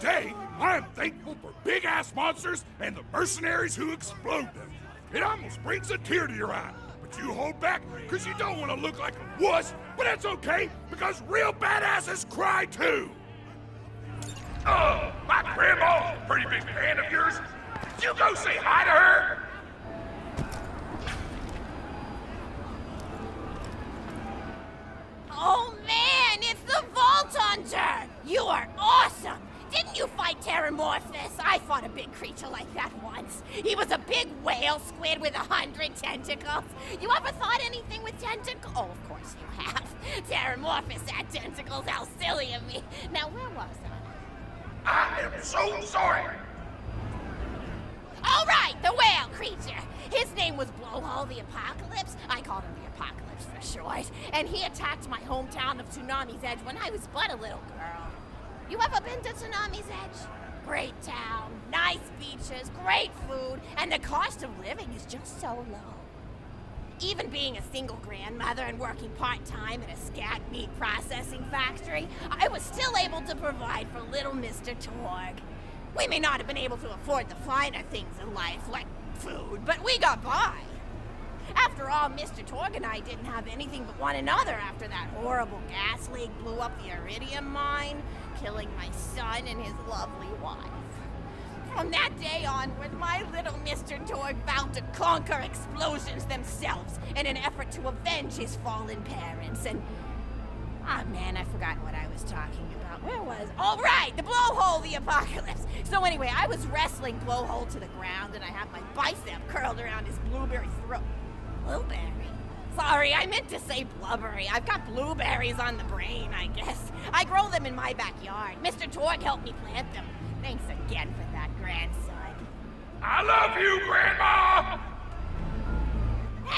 Today, I am thankful for big-ass monsters and the mercenaries who explode them. It almost brings a tear to your eye, but you hold back because you don't want to look like a wuss, but that's okay, because real badasses cry too. My grandma's a pretty big fan of yours. Did you go say hi to her? Oh man, it's the Vault Hunter! You are awesome! Didn't you fight Pteramorphus? I fought a big creature like that once. He was a big whale squid with 100 tentacles. You ever thought anything with tentacles? Oh, of course you have. Pteramorphus had tentacles, how silly of me. Now, where was I? I am so sorry. All right, the whale creature. His name was Blowhole the Apocalypse. I called him the Apocalypse for short. And he attacked my hometown of Tsunami's Edge when I was but a little girl. You ever been to Tsunami's Edge? Great town, nice beaches, great food, and the cost of living is just so low. Even being a single grandmother and working part-time at a scat meat processing factory, I was still able to provide for little Mr. Torgue. We may not have been able to afford the finer things in life, like food, but we got by. After all, Mr. Torgue and I didn't have anything but one another after that horrible gas leak blew up the iridium mine, killing my son and his lovely wife. From that day onward, my little Mr. Torgue vowed to conquer explosions themselves in an effort to avenge his fallen parents, and... Ah, man, I've forgotten what I was talking about. Where was... Oh, right! The Blowhole the Apocalypse! So anyway, I was wrestling Blowhole to the ground, and I had my bicep curled around his blueberry throat. Blueberry? Sorry, I meant to say blubbery. I've got blueberries on the brain, I guess. I grow them in my backyard. Mr. Torgue helped me plant them. Thanks again for that, grandson. I love you, Grandma!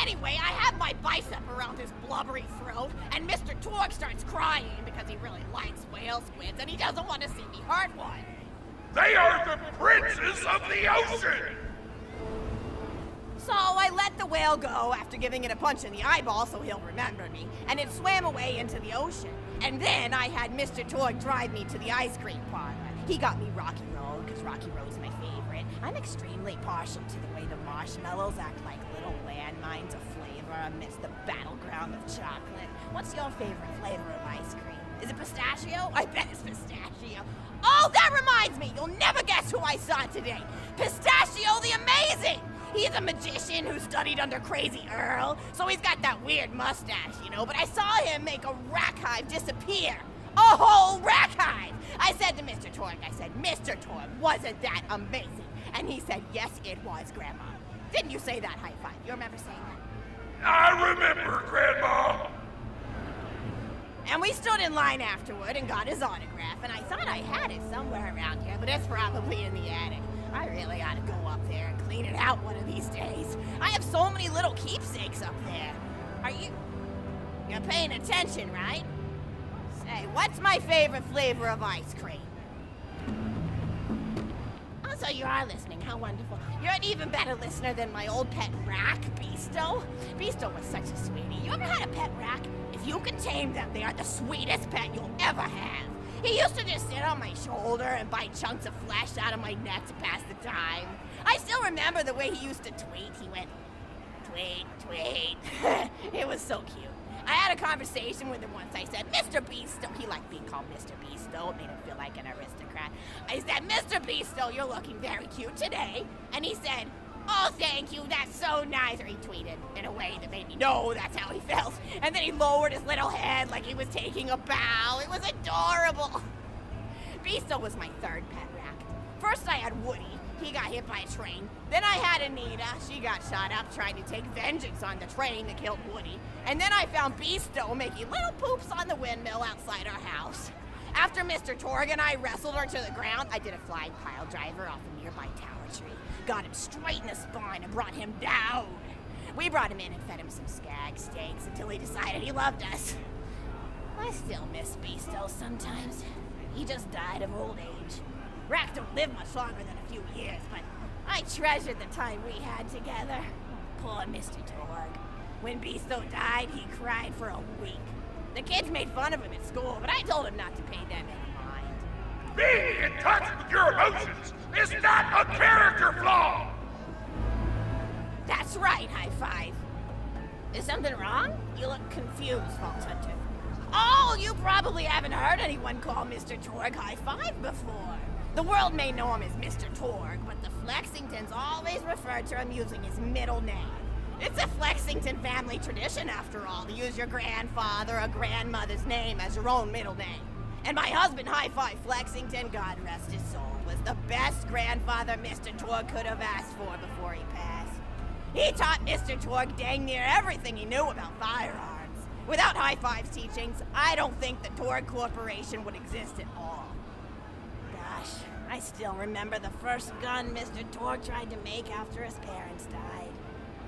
Anyway, I have my bicep around his blubbery throat, and Mr. Torgue starts crying because he really likes whale squids, and he doesn't want to see me hurt one. They are the princes of the ocean! So I let the whale go after giving it a punch in the eyeball so he'll remember me, and it swam away into the ocean. And then I had Mr. Torgue drive me to the ice cream parlor. He got me Rocky Road, because Rocky Road's my favorite. I'm extremely partial to the way the marshmallows act like little landmines of flavor amidst the battleground of chocolate. What's your favorite flavor of ice cream? Is it pistachio? I bet it's pistachio. Oh, that reminds me! You'll never guess who I saw today! Pistachio the Amazing! He's a magician who studied under Crazy Earl, so he's got that weird mustache, you know, but I saw him make a rack hive disappear. A whole rack hive! I said to Mr. Torgue, Mr. Torgue, wasn't that amazing? And he said, yes, it was, Grandma. Didn't you say that high five? You remember saying that? I remember, Grandma! And we stood in line afterward and got his autograph, and I thought I had it somewhere around here, but it's probably in the attic. I really ought to go up there and clean it out one of these days. I have so many little keepsakes up there. You're paying attention, right? Say, what's my favorite flavor of ice cream? Oh, so you are listening, how wonderful. You're an even better listener than my old pet rack, Beasto. Beasto was such a sweetie. You ever had a pet rack? If you can tame them, they are the sweetest pet you'll ever have. He used to just sit on my shoulder and bite chunks of flesh out of my neck to pass the time. I still remember the way he used to tweet. He went, tweet, tweet. It was so cute. I had a conversation with him once. I said, Mr. Beasto. He liked being called Mr. Beasto. It made him feel like an aristocrat. I said, Mr. Beasto, you're looking very cute today. And he said, oh, thank you, that's so nice. Or he tweeted in a way that made me know that's how he felt. And then he lowered his little head like he was taking a bow. It was adorable. Beasto was my third pet rack. First I had Woody. He got hit by a train. Then I had Anita. She got shot up trying to take vengeance on the train that killed Woody. And then I found Beasto making little poops on the windmill outside our house. After Mr. Torgue and I wrestled her to the ground, I did a flying pile driver off a nearby tower tree. Got him straight in the spine and brought him down. We brought him in and fed him some skag steaks until he decided he loved us. I still miss Beasto sometimes. He just died of old age. Racks don't live much longer than a few years, but I treasured the time we had together. Poor Mr. Torgue. When Beasto died, he cried for a week. The kids made fun of him at school, but I told him not to pay them any mind. Being in touch with your emotions is not a character flaw! That's right, High Five. Is something wrong? You look confused, Vault Hunter. Oh, you probably haven't heard anyone call Mr. Torgue High Five before. The world may know him as Mr. Torgue, but the Flexingtons always refer to him using his middle name. It's a Flexington family tradition, after all, to use your grandfather or grandmother's name as your own middle name. And my husband, High Five Flexington, God rest his soul, was the best grandfather Mr. Torgue could have asked for before he passed. He taught Mr. Torgue dang near everything he knew about firearms. Without High Five's teachings, I don't think the Torgue Corporation would exist at all. Gosh, I still remember the first gun Mr. Torgue tried to make after his parents died.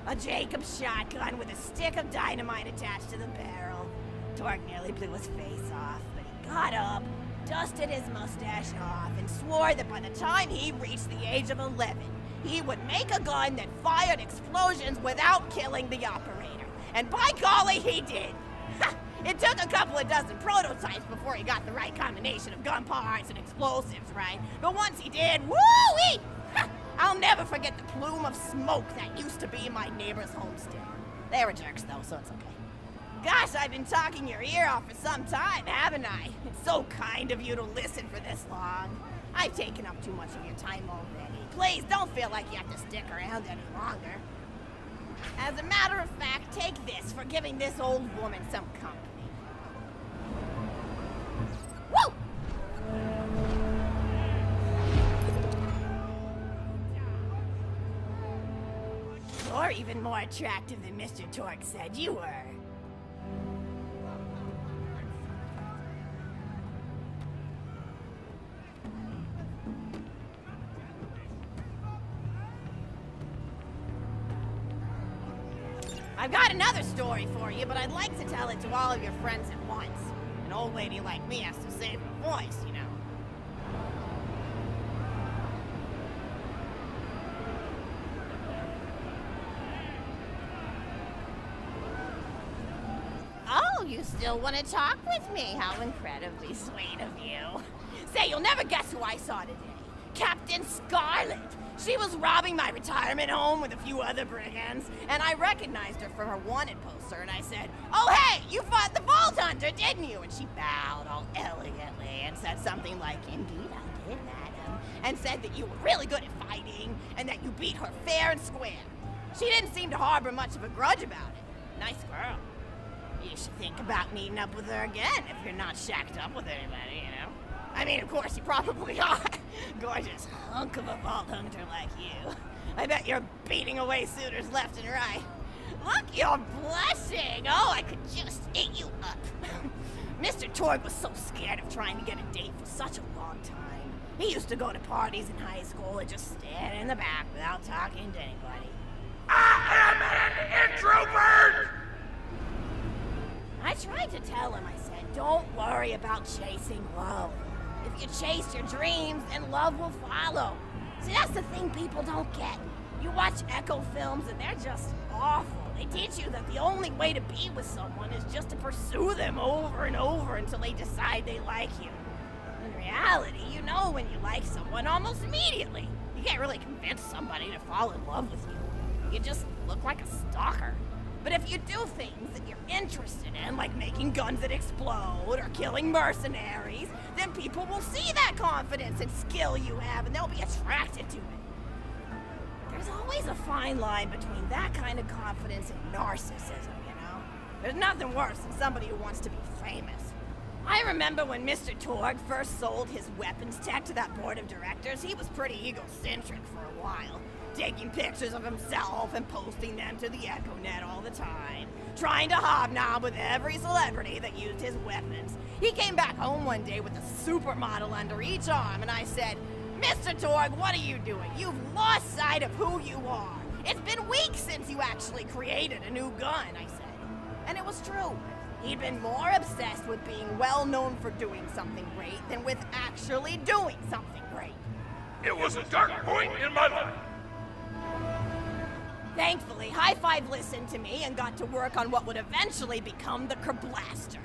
A Jacobs shotgun with a stick of dynamite attached to the barrel. Torgue nearly blew his face off, but he got up, dusted his mustache off, and swore that by the time he reached the age of 11, he would make a gun that fired explosions without killing the operator. And by golly, he did! It took a couple of dozen prototypes before he got the right combination of gun parts and explosives right. But once he did, woo-wee! I'll never forget the plume of smoke that used to be my neighbor's homestead. They were jerks though, so it's okay. Gosh, I've been talking your ear off for some time, haven't I? It's so kind of you to listen for this long. I've taken up too much of your time already. Please don't feel like you have to stick around any longer. As a matter of fact, take this for giving this old woman some company. Woo! You're even more attractive than Mr. Torgue said you were. I've got another story for you, but I'd like to tell it to all of your friends at once. An old lady like me has to save her voice, you know. Oh, you still want to talk with me? How incredibly sweet of you. Say, you'll never guess who I saw today. Captain Scarlet. She was robbing my retirement home with a few other brigands, and I recognized her from her wanted poster, and I said, "Oh, hey, you fought the Vault Hunter, didn't you?" And she bowed all elegantly and said something like, "Indeed I did, madam," and said that you were really good at fighting, and that you beat her fair and square. She didn't seem to harbor much of a grudge about it. Nice girl. You should think about meeting up with her again if you're not shacked up with anybody, you know? I mean, of course, you probably are. Gorgeous hunk of a Vault Hunter like you. I bet you're beating away suitors left and right. Look, you're blushing. Oh, I could just eat you up. Mr. Torgue was so scared of trying to get a date for such a long time. He used to go to parties in high school and just stand in the back without talking to anybody. I am an introvert! I tried to tell him, I said, don't worry about chasing love. If you chase your dreams, then love will follow. See, that's the thing people don't get. You watch Echo films and they're just awful. They teach you that the only way to be with someone is just to pursue them over and over until they decide they like you. In reality, you know when you like someone almost immediately. You can't really convince somebody to fall in love with you. You just look like a stalker. But if you do things that you're interested in, like making guns that explode or killing mercenaries, then people will see that confidence and skill you have and they'll be attracted to it. There's always a fine line between that kind of confidence and narcissism, you know? There's nothing worse than somebody who wants to be famous. I remember when Mr. Torgue first sold his weapons tech to that board of directors, he was pretty egocentric for a while. Taking pictures of himself and posting them to the EchoNet all the time. Trying to hobnob with every celebrity that used his weapons. He came back home one day with a supermodel under each arm and I said, "Mr. Torgue, what are you doing? You've lost sight of who you are. It's been weeks since you actually created a new gun," I said. And it was true. He'd been more obsessed with being well known for doing something great than with actually doing something great. It was a dark point in my life. Thankfully, High Five listened to me and got to work on what would eventually become the Kerblaster.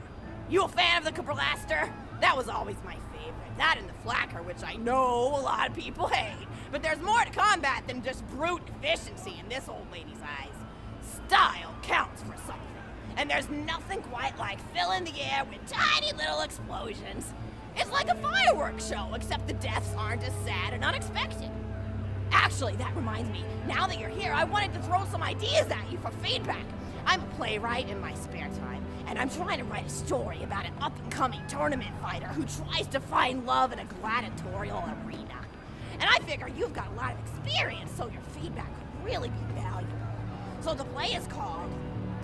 You a fan of the Kerblaster? That was always my favorite. That and the flacker, which I know a lot of people hate. But there's more to combat than just brute efficiency in this old lady's eyes. Style counts for something. And there's nothing quite like filling the air with tiny little explosions. It's like a fireworks show, except the deaths aren't as sad and unexpected. Actually, that reminds me, now that you're here, I wanted to throw some ideas at you for feedback. I'm a playwright in my spare time, and I'm trying to write a story about an up-and-coming tournament fighter who tries to find love in a gladiatorial arena. And I figure you've got a lot of experience, so your feedback could really be valuable. So the play is called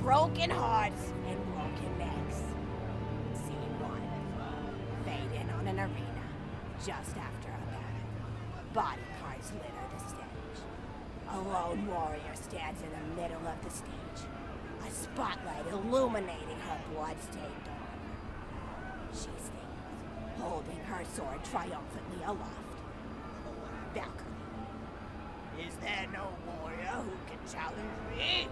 Broken Hearts and Broken Necks. Scene 1. Fade in on an arena, just after a battle. Body parts litter the stage. A lone warrior stands in the middle of the stage, a spotlight illuminating her blood-stained armor. She stands, holding her sword triumphantly aloft. Valkyrie. Is there no warrior who can challenge me?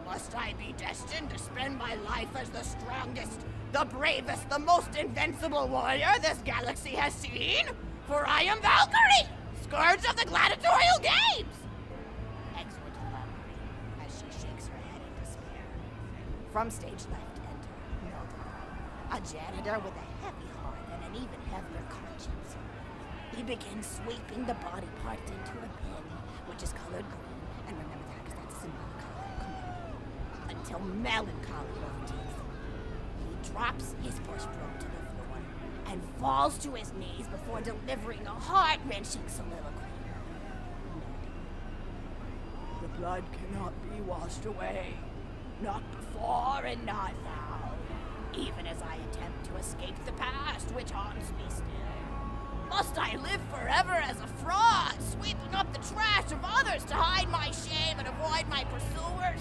Must I be destined to spend my life as the strongest, the bravest, the most invincible warrior this galaxy has seen? For I am Valkyrie, scourge of the gladiatorial games! Exit Valkyrie, as she shakes her head in despair. From stage left enter Noda, a janitor with a heavy heart and an even heavier conscience. He begins sweeping the body part into a bin, which is colored green, and remember that because that's a symbolic color, until melancholy overtakes him. He drops his brushstroke to the floor and falls to his knees before delivering a heart-wrenching soliloquy. The blood cannot be washed away, not before and not now, even as I attempt to escape the past which haunts me still. Must I live forever as a fraud, sweeping up the trash of others to hide my shame and avoid my pursuers?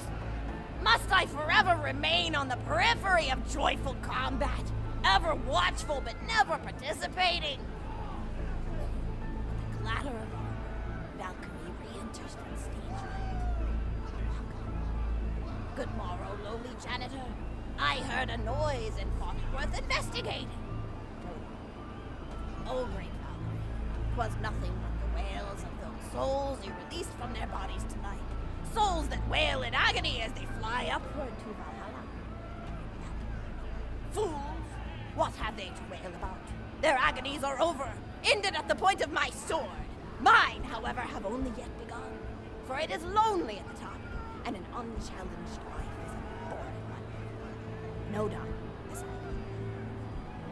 Must I forever remain on the periphery of joyful combat, ever watchful but never participating? With a clatter of armor, Valkyrie re-enters the stage right. Good morrow, lowly janitor. I heard a noise and thought it worth investigating. Oh, great Valkyrie, 'twas nothing but the wails of those souls you released from their bodies tonight. Souls that wail in agony as they fly upward to Valhalla. Fools! What have they to wail about? Their agonies are over, ended at the point of my sword. Mine, however, have only yet begun, for it is lonely at the top, and an unchallenged life is a boring one. No doubt, listen.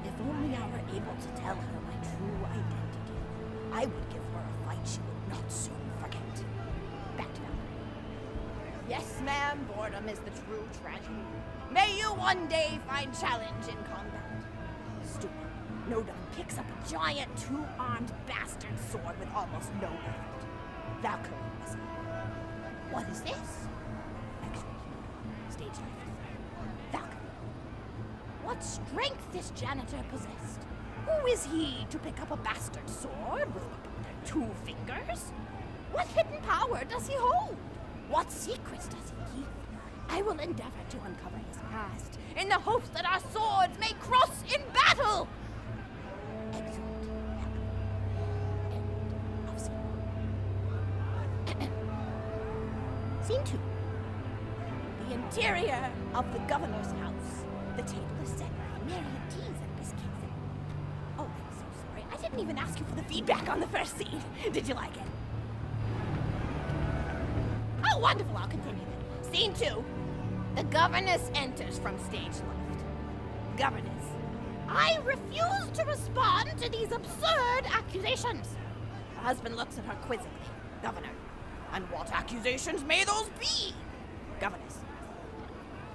If only I were able to tell her my true identity, I would give her a fight she would not soon forget. Back to Valkyrie. Yes, ma'am, boredom is the true tragedy. May you one day find challenge in combat. Stupid. Nodon picks up a giant two-armed bastard sword with almost no effort. Valkyrie, listen. What is this? Actually, stage left. Valkyrie. What strength this janitor possessed? Who is he to pick up a bastard sword with 2 fingers? What hidden power does he hold? What secrets does he keep? I will endeavor to uncover his past, in the hopes that our swords may cross in battle! Excellent. End of scene. Scene 2. The interior of the governor's house. The table is set by myriad teas and biscuits. Oh, I'm so sorry. I didn't even ask you for the feedback on the first scene. Did you like it? Oh, wonderful. I'll continue then. Scene 2. The governess enters from stage left. Governess, I refuse to respond to these absurd accusations. Her husband looks at her quizzically. Governor, and what accusations may those be? Governess,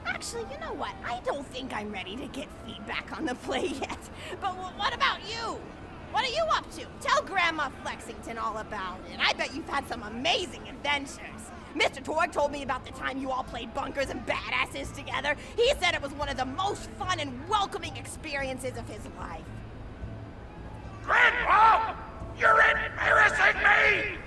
actually, you know what? I don't think I'm ready to get feedback on the play yet. But what about you? What are you up to? Tell Grandma Flexington all about it. I bet you've had some amazing adventures. Mr. Torgue told me about the time you all played bunkers and badasses together. He said it was one of the most fun and welcoming experiences of his life. Grandpa! You're embarrassing me!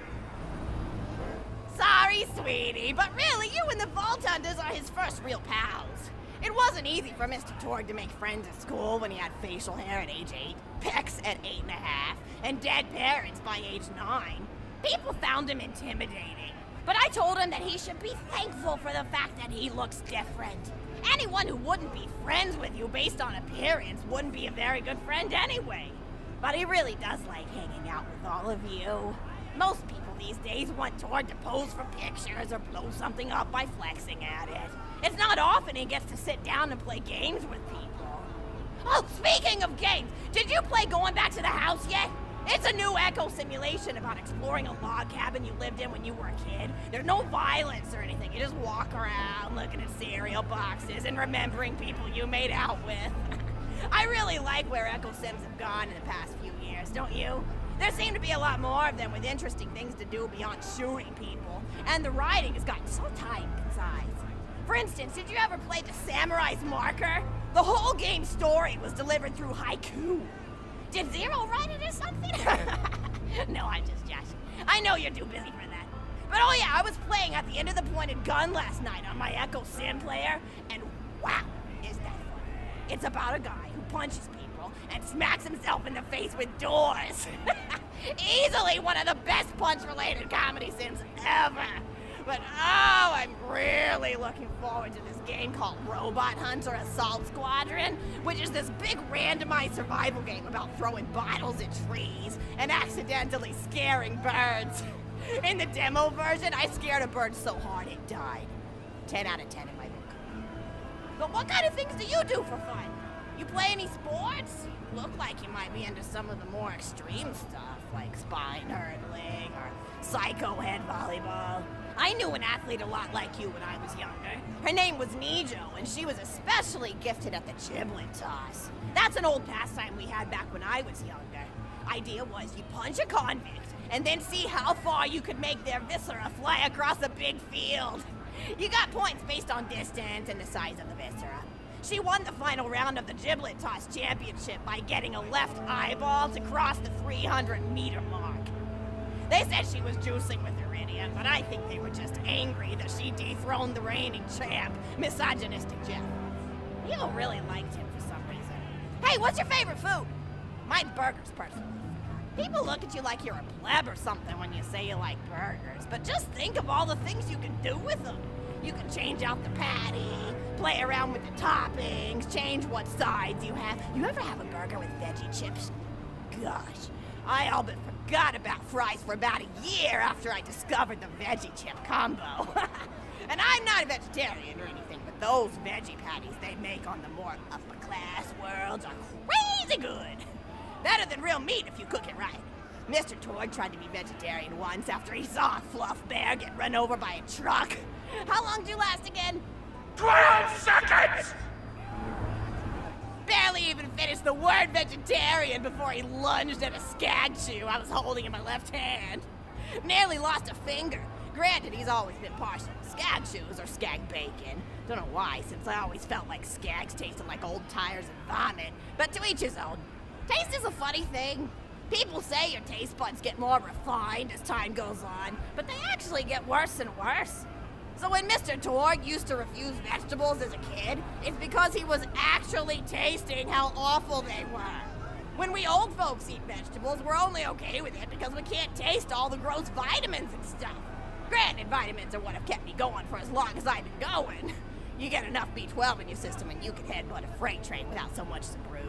Sorry, sweetie, but really, you and the Vault Hunters are his first real pals. It wasn't easy for Mr. Torgue to make friends at school when he had facial hair at age 8, pecs at 8.5, and dead parents by age 9. People found him intimidating, but I told him that he should be thankful for the fact that he looks different. Anyone who wouldn't be friends with you based on appearance wouldn't be a very good friend anyway. But he really does like hanging out with all of you. Most people these days want Torgue to pose for pictures or blow something up by flexing at it. It's not often he gets to sit down and play games with people. Oh, speaking of games, did you play Going Back to the House yet? It's a new echo simulation about exploring a log cabin you lived in when you were a kid. There's no violence or anything. You just walk around looking at cereal boxes and remembering people you made out with. I really like where echo sims have gone in the past few years, don't you? There seem to be a lot more of them with interesting things to do beyond shooting people, and the writing has gotten so tight and concise. For instance, did you ever play The Samurai's Marker? The whole game's story was delivered through haiku. Did Zero write it or something? No, I'm just joshing. I know you're too busy for that. But oh yeah, I was playing at the end of the pointed gun last night on my Echo Sim player, and wow, is that fun. It's about a guy who punches people and smacks himself in the face with doors. Easily one of the best punch-related comedy sims ever. But oh, I'm really looking forward to this game called Robot Hunter Assault Squadron, which is this big randomized survival game about throwing bottles at trees and accidentally scaring birds. In the demo version, I scared a bird so hard it died. 10 out of 10 in my book. But what kind of things do you do for fun? You play any sports? Look like you might be into some of the more extreme stuff, like spine hurdling or psycho head volleyball. I knew an athlete a lot like you when I was younger. Her name was Nijo, and she was especially gifted at the giblet toss. That's an old pastime we had back when I was younger. Idea was you punch a convict, and then see how far you could make their viscera fly across a big field. You got points based on distance and the size of the viscera. She won the final round of the giblet toss championship by getting a left eyeball to cross the 300-meter mark. They said she was juicing with Iridium, but I think they were just angry that she dethroned the reigning champ, misogynistic Jeff. People really liked him for some reason. Hey, what's your favorite food? Mine's burgers, personally. People look at you like you're a pleb or something when you say you like burgers, but just think of all the things you can do with them. You can change out the patty, play around with the toppings, change what sides you have. You ever have a burger with veggie chips? Gosh, I all but forgot about fries for about a year after I discovered the veggie chip combo. And I'm not a vegetarian or anything, but those veggie patties they make on the more upper class worlds are crazy good. Better than real meat if you cook it right. Mr. Torgue tried to be vegetarian once after he saw a fluff bear get run over by a truck. How long do you last again? 12 seconds! Barely even finished the word vegetarian before he lunged at a skag chew I was holding in my left hand. Nearly lost a finger. Granted, he's always been partial to skag chews or skag bacon. Don't know why, since I always felt like skags tasted like old tires and vomit. But to each his own. Taste is a funny thing. People say your taste buds get more refined as time goes on, but they actually get worse and worse. So when Mr. Torgue used to refuse vegetables as a kid, it's because he was actually tasting how awful they were. When we old folks eat vegetables, we're only okay with it because we can't taste all the gross vitamins and stuff. Granted, vitamins are what have kept me going for as long as I've been going. You get enough B12 in your system and you can headbutt a freight train without so much as a bruise.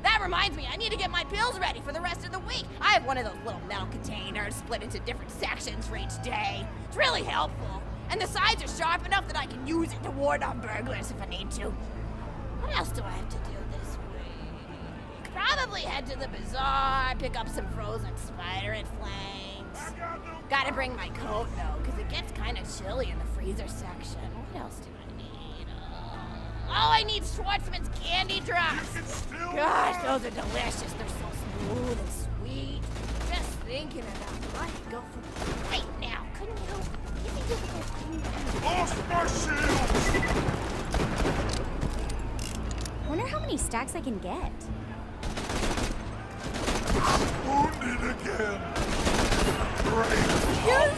That reminds me, I need to get my pills ready for the rest of the week. I have one of those little metal containers split into different sections for each day. It's really helpful. And the sides are sharp enough that I can use it to ward off burglars if I need to. What else do I have to do this week? Probably head to the bazaar, pick up some frozen spider and flanks. Gotta bring my coat though, because it gets kind of chilly in the freezer section. What else do I need? Oh, I need Schwartzman's candy drops. Gosh, those are delicious. They're so smooth and sweet. Just thinking about them, I could go for them right now, couldn't you? You think you could Lost my shield! I wonder how many stacks I can get. Wounded again! Great! Yes!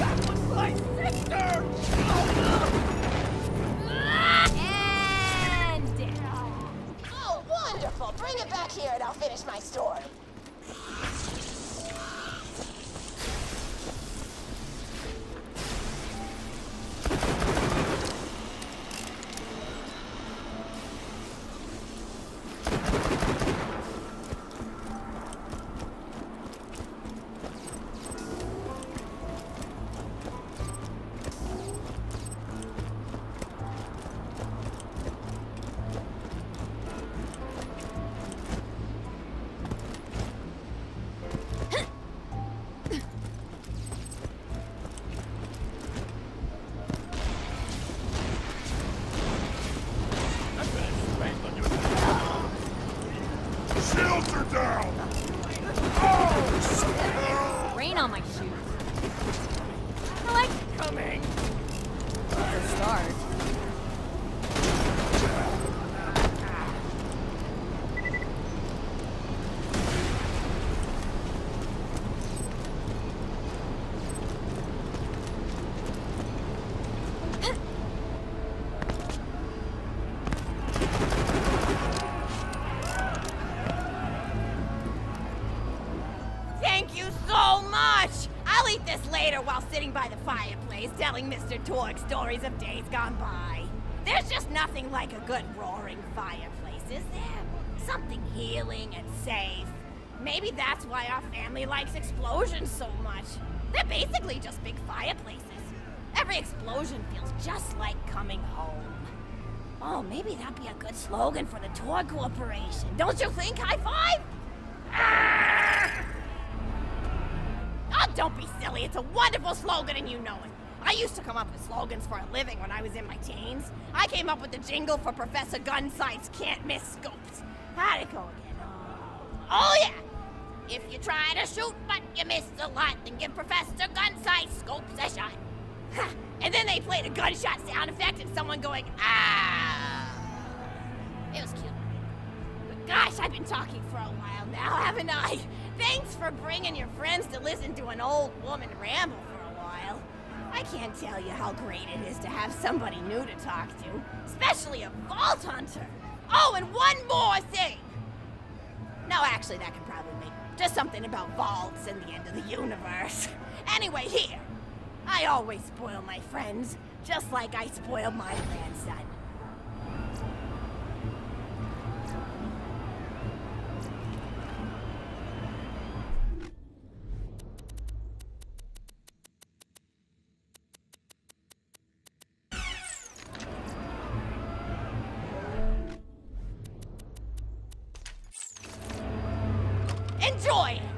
That was my sister! And Oh, wonderful! Bring it back here and I'll finish my story. Shields are down! rain on my shoes. I like Coming! the start. Thank you so much! I'll eat this later while sitting by the fireplace telling Mr. Torgue stories of days gone by. There's just nothing like a good roaring fireplace, is there? Something healing and safe. Maybe that's why our family likes explosions so much. They're basically just big fireplaces. Every explosion feels just like coming home. Oh, maybe that'd be a good slogan for the Torgue Corporation. Don't you think, High Five? Oh, don't be silly. It's a wonderful slogan and you know it. I used to come up with slogans for a living when I was in my teens. I came up with the jingle for Professor Gunsight's Can't Miss Scopes. How'd it go again? Oh yeah! If you try to shoot but you miss a lot, then give Professor Gunsight Scopes a shot. Ha! And then they played a gunshot sound effect and someone going, ah! It was cute. But gosh, I've been talking for a while now, haven't I? Thanks for bringing your friends to listen to an old woman ramble for a while. I can't tell you how great it is to have somebody new to talk to, especially a vault hunter. Oh, and one more thing. No, actually, that could probably make just something about vaults and the end of the universe. Anyway, here. I always spoil my friends, just like I spoiled my grandson. Enjoy it!